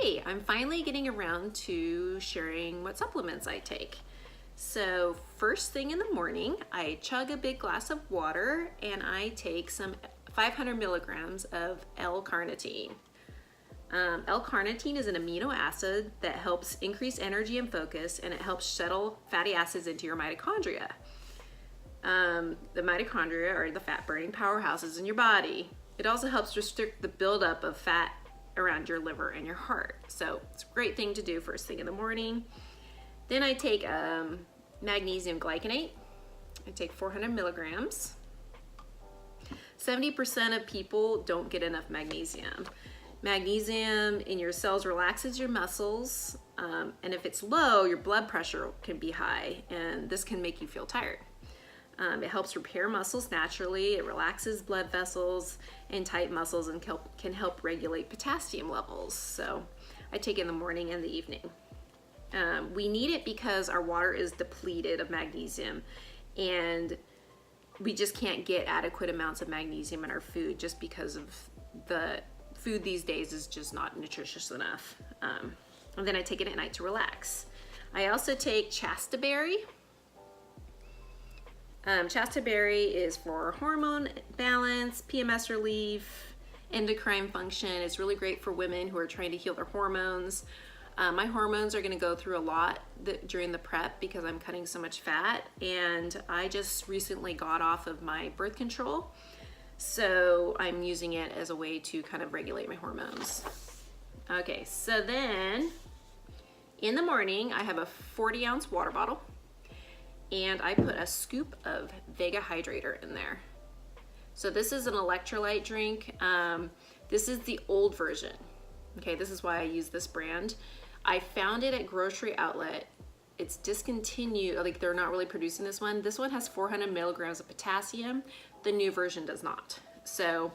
Hey, I'm finally getting around to sharing what supplements I take. So first thing in the morning, I chug a big glass of water and I take some 500 milligrams of L-CARNITINE. L-CARNITINE is an amino acid that helps increase energy and focus, and it helps shuttle fatty acids into your mitochondria. The mitochondria are the fat-burning powerhouses in your body. It also helps restrict the buildup of fat around your liver and your heart. So it's a great thing to do first thing in the morning. Then I take magnesium glycinate. I take 400 milligrams. 70% of people don't get enough magnesium. Magnesium in your cells relaxes your muscles, and if it's low, your blood pressure can be high, and this can make you feel tired. It helps repair muscles naturally, it relaxes blood vessels and tight muscles, and can help regulate potassium levels. So I take it in the morning and the evening. We need it because our water is depleted of magnesium, and we just can't get adequate amounts of magnesium in our food just because of the food these days is just not nutritious enough. And then I take it at night to relax. I also take CHASTE berry. CHASTE berry is for hormone balance, PMS relief, endocrine function. It's really great for women who are trying to heal their hormones. My hormones are going to go through a lot during the prep because I'm cutting so much fat, and I just recently got off of my birth control, so I'm using it as a way to kind of regulate my hormones. Okay, so then in the morning I have a 40-ounce water bottle, and I put a scoop of Vega Hydrator in there. So this is an electrolyte drink. This is the old version. Okay, this is why I use this brand. I found it at grocery outlet. It's discontinued, like they're not really producing this one. This one has 400 milligrams of potassium. The new version does not. So,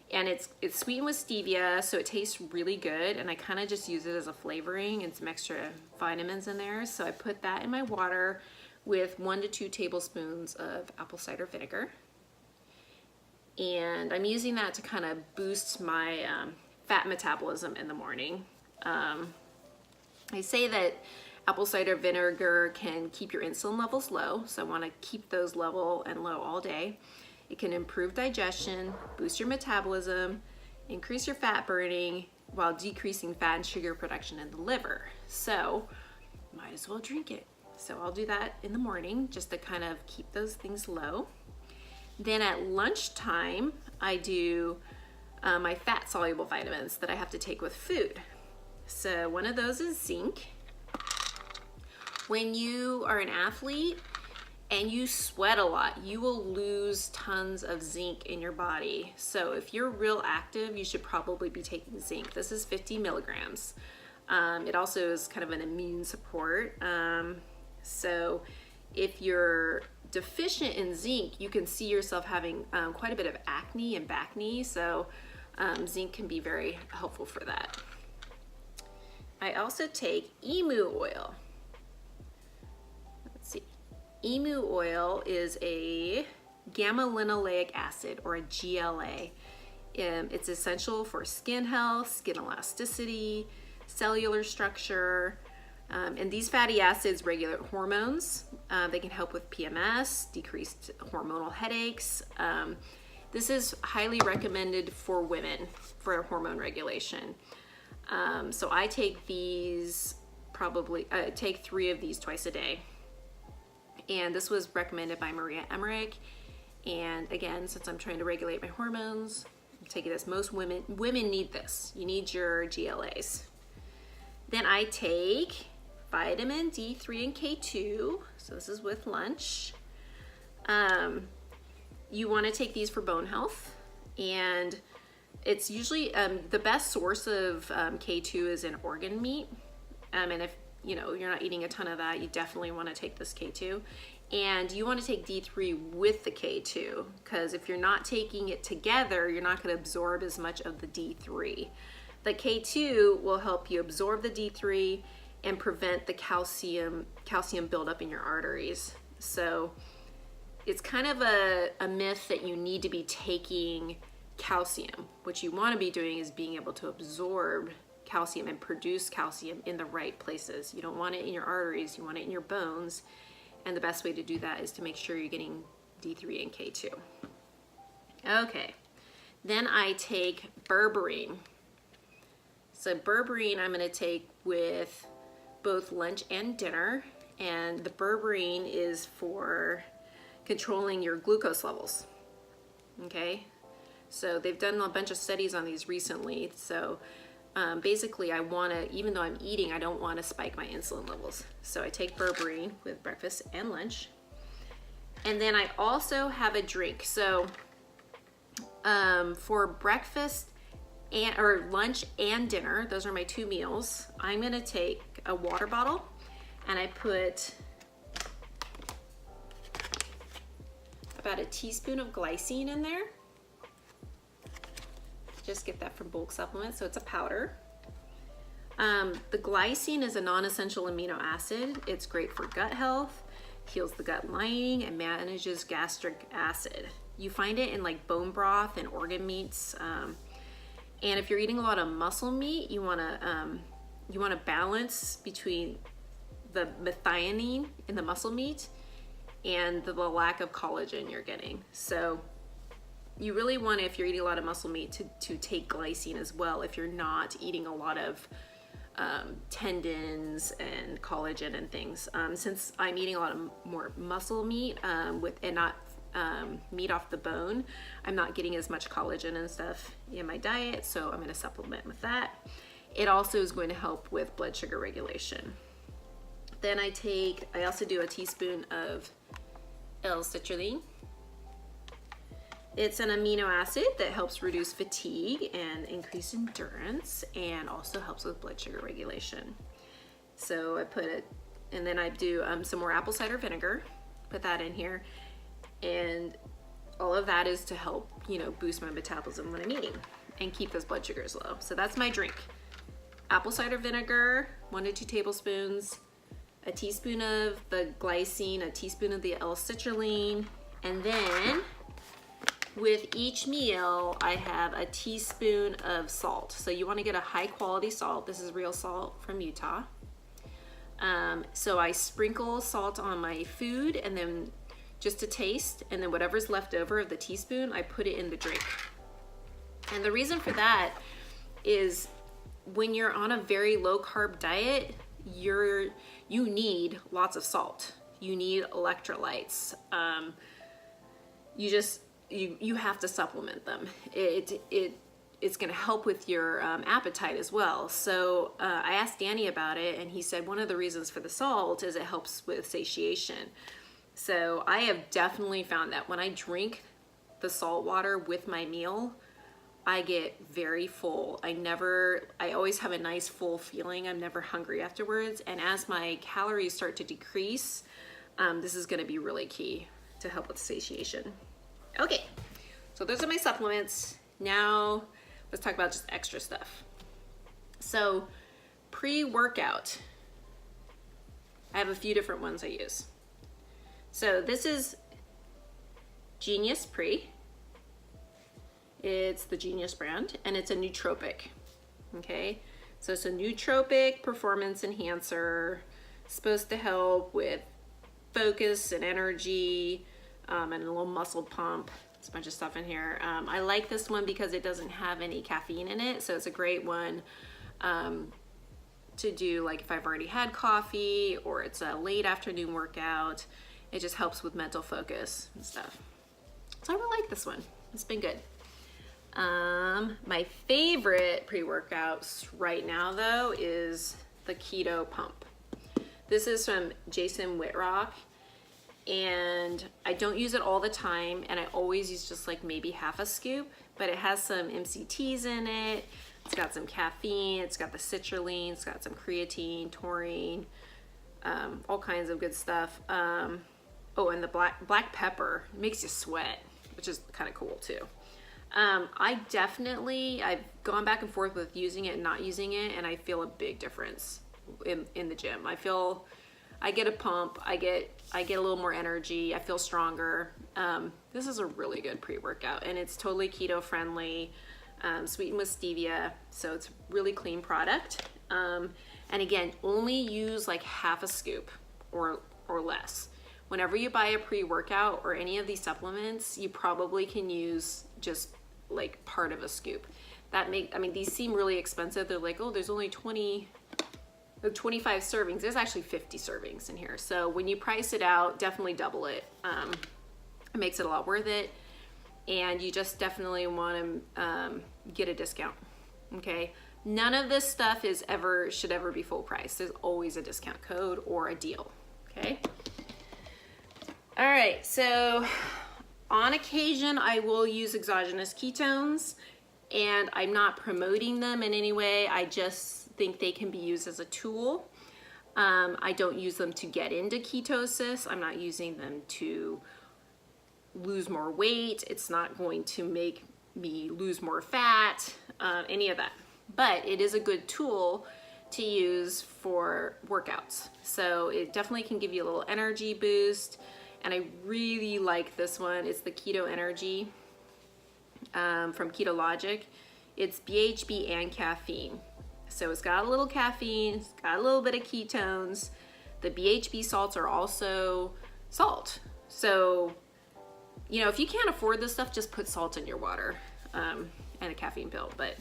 and it's sweetened with stevia, so it tastes really good, and I kind of just use it as a flavoring and some extra vitamins in there. So I put that in my water with 1 to 2 tablespoons of apple cider vinegar. And I'm using that to kind of boost my fat metabolism in the morning. I say that apple cider vinegar can keep your insulin levels low, so I want to keep those level and low all day. It can improve digestion, boost your metabolism, increase your fat burning while decreasing fat and sugar production in the liver. So might as well drink it. So I'll do that in the morning just to kind of keep those things low. Then at lunchtime, I do my fat soluble vitamins that I have to take with food. So one of those is zinc. When you are an athlete and you sweat a lot, you will lose tons of zinc in your body. So if you're real active, you should probably be taking zinc. This is 50 milligrams. It also is kind of an immune support. So if you're deficient in zinc, you can see yourself having quite a bit of acne and back knee. So zinc can be very helpful for that. I also take emu oil. Let's see. Emu oil is a gamma-linoleic acid, or a GLA. It's essential for skin health, skin elasticity, cellular structure, and these fatty acids regulate hormones. They can help with PMS, decreased hormonal headaches. This is highly recommended for women for hormone regulation. So I take these take 3 of these twice a day. And this was recommended by Maria Emmerich. And again, since I'm trying to regulate my hormones, I'm taking this. Most women need this. You need your GLAs. Then I take vitamin D3 and K2. So this is with lunch. You want to take these for bone health, and it's usually the best source of K2 is in organ meat. And if you're not eating a ton of that, you definitely want to take this K2. And you want to take D3 with the K2, because if you're not taking it together, you're not going to absorb as much of the D3. The K2 will help you absorb the D3 and prevent the calcium buildup in your arteries. So it's kind of a myth that you need to be taking calcium. What you want to be doing is being able to absorb calcium and produce calcium in the right places. You don't want it in your arteries, you want it in your bones. And the best way to do that is to make sure you're getting D3 and K2. Okay, then I take berberine. So berberine I'm gonna take with both lunch and dinner. And the berberine is for controlling your glucose levels, okay? So they've done a bunch of studies on these recently. So basically I wanna, even though I'm eating, I don't wanna spike my insulin levels. So I take berberine with breakfast and lunch. And then I also have a drink. So for breakfast or lunch and dinner, those are my 2 meals, I'm gonna take a water bottle and I put about a teaspoon of glycine in there. Just get that from bulk supplements, so it's a powder. The glycine is a non-essential amino acid. It's great for gut health, heals the gut lining, and manages gastric acid. You find it in like bone broth and organ meats. And if you're eating a lot of muscle meat, you wanna balance between the methionine in the muscle meat and the lack of collagen you're getting. So you really want to, if you're eating a lot of muscle meat, to take glycine as well if you're not eating a lot of tendons and collagen and things. Since I'm eating a lot of more muscle meat and not meat off the bone, I'm not getting as much collagen and stuff in my diet, so I'm going to supplement with that. It also is going to help with blood sugar regulation. Then I also do a teaspoon of L-CITRULLINE. It's an amino acid that helps reduce fatigue and increase endurance, and also helps with blood sugar regulation. So I put it, and then I do some more apple cider vinegar, put that in here, and all of that is to help, boost my metabolism when I'm eating and keep those blood sugars low. So that's my drink. Apple cider vinegar, 1 to 2 tablespoons, a teaspoon of the glycine, a teaspoon of the L-citrulline, and then with each meal, I have a teaspoon of salt. So you want to get a high quality salt. This is real salt from Utah. So I sprinkle salt on my food, and then just to taste, and then whatever's left over of the teaspoon, I put it in the drink. And the reason for that is when you're on a very low carb diet, you need lots of salt. You need electrolytes. You have to supplement them. It's going to help with your appetite as well. So I asked Danny about it, and he said one of the reasons for the salt is it helps with satiation. So I have definitely found that when I drink the salt water with my meal, I get very full. I always have a nice full feeling. I'm never hungry afterwards. And as my calories start to decrease, this is going to be really key to help with satiation. Okay, so those are my supplements. Now let's talk about just extra stuff. So pre-workout, I have a few different ones I use. So this is Genius Pre. It's the Genius brand, and it's a nootropic. Okay, so it's a nootropic performance enhancer, supposed to help with focus and energy, and a little muscle pump. There's a bunch of stuff in here. I like this one because it doesn't have any caffeine in it, so it's a great one to do like if I've already had coffee or it's a late afternoon workout. It just helps with mental focus and stuff. So I really like this one. It's been good. My favorite pre-workouts right now though is the Keto Pump. This is from Jason Whitrock, and I don't use it all the time, and I always use just like maybe half a scoop, but it has some MCTs in it. It's got some caffeine, it's got the citrulline, it's got some creatine, taurine, all kinds of good stuff. Oh, and the black pepper makes you sweat, which is kind of cool too. I've gone back and forth with using it and not using it, and I feel a big difference in the gym. I get a pump, I get a little more energy, I feel stronger. This is a really good pre-workout, and it's totally keto friendly. sweetened with stevia, so it's a really clean product. And again, only use like half a scoop or less. Whenever you buy a pre-workout or any of these supplements, you probably can use just like part of a scoop. I mean, these seem really expensive. They're like, oh, there's only 25 servings. There's actually 50 servings in here. So when you price it out, definitely double it. It makes it a lot worth it. And you just definitely want to get a discount, okay? None of this stuff should ever be full price. There's always a discount code or a deal, okay? All right, so on occasion, I will use exogenous ketones, and I'm not promoting them in any way. I just think they can be used as a tool. I don't use them to get into ketosis. I'm not using them to lose more weight. It's not going to make me lose more fat, any of that. But it is a good tool to use for workouts. So it definitely can give you a little energy boost. And I really like this one. It's the Keto Energy from KETOLOGIC. It's BHB and caffeine. So it's got a little caffeine, it's got a little bit of ketones. The BHB salts are also salt. So, you know, if you can't afford this stuff, just put salt in your water and a caffeine pill. But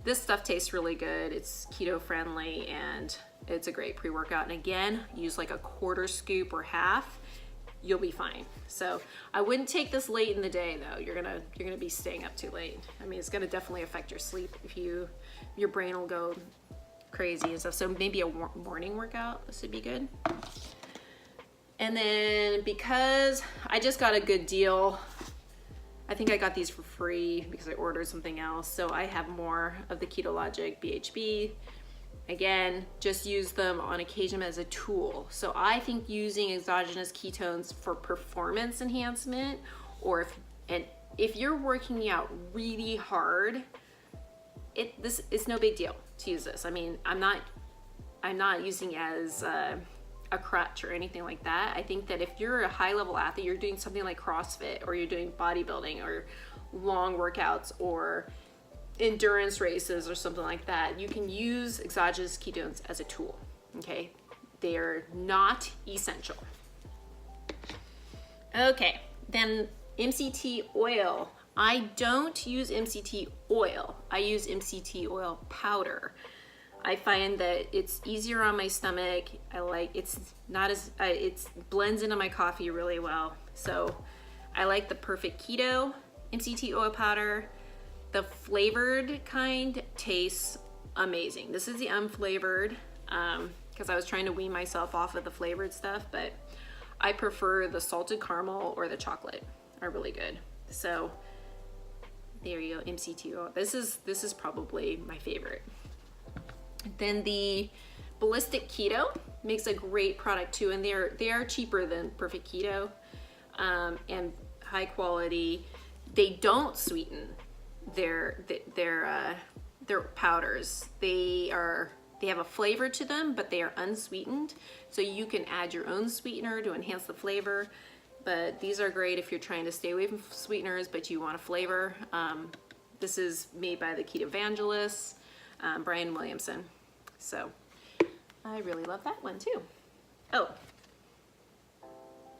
this stuff tastes really good. It's keto friendly and it's a great pre-workout. And again, use like a quarter scoop or half. You'll be fine. So I wouldn't take this late in the day though. You're gonna be staying up too late. I mean, it's gonna definitely affect your sleep. Your brain will go crazy and stuff. So maybe a morning workout, this would be good. And then because I just got a good deal, I think I got these for free because I ordered something else. So I have more of the KETOLOGIC BHB. Again, just use them on occasion as a tool. So I think using exogenous ketones for performance enhancement, or if you're working out really hard, it's no big deal to use this. I mean, I'm not using it as a crutch or anything like that. I think that if you're a high level athlete, you're doing something like CrossFit, or you're doing bodybuilding or long workouts or endurance races or something like that, you can use exogenous ketones as a tool, okay? They're not essential. Okay, then MCT oil. I don't use MCT oil. I use MCT oil powder. I find that it's easier on my stomach. It blends into my coffee really well. So I like the Perfect Keto MCT oil powder. The flavored kind tastes amazing. This is the unflavored because I was trying to wean myself off of the flavored stuff, but I prefer the salted caramel or the chocolate are really good. So there you go, MCT oil. This is probably my favorite. Then the Ballistic Keto makes a great product too, and they are cheaper than Perfect Keto and high quality. They don't sweeten their powders. They have a flavor to them, but they are unsweetened. So you can add your own sweetener to enhance the flavor. But these are great if you're trying to stay away from sweeteners, but you want a flavor. This is made by the Keto Evangelist, Brian Williamson. So I really love that one too. Oh,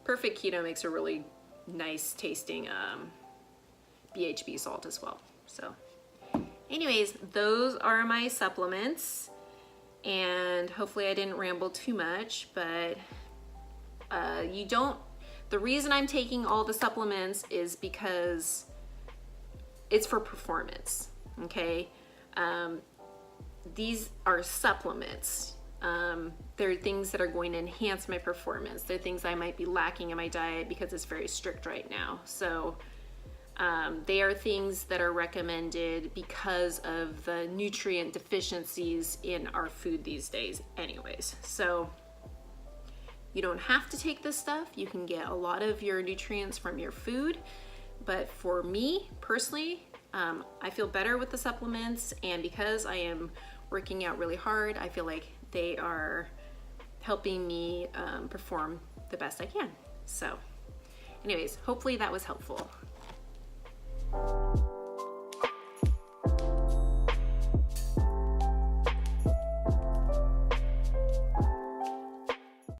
Perfect Keto makes a really nice tasting BHB salt as well. So anyways, those are my supplements, and hopefully I didn't ramble too much, but the reason I'm taking all the supplements is because it's for performance, okay? These are supplements. They're things that are going to enhance my performance. They're things I might be lacking in my diet because it's very strict right now. So they are things that are recommended because of the nutrient deficiencies in our food these days anyways. So you don't have to take this stuff. You can get a lot of your nutrients from your food. But for me personally, I feel better with the supplements, and because I am working out really hard, I feel like they are helping me perform the best I can. So anyways, hopefully that was helpful.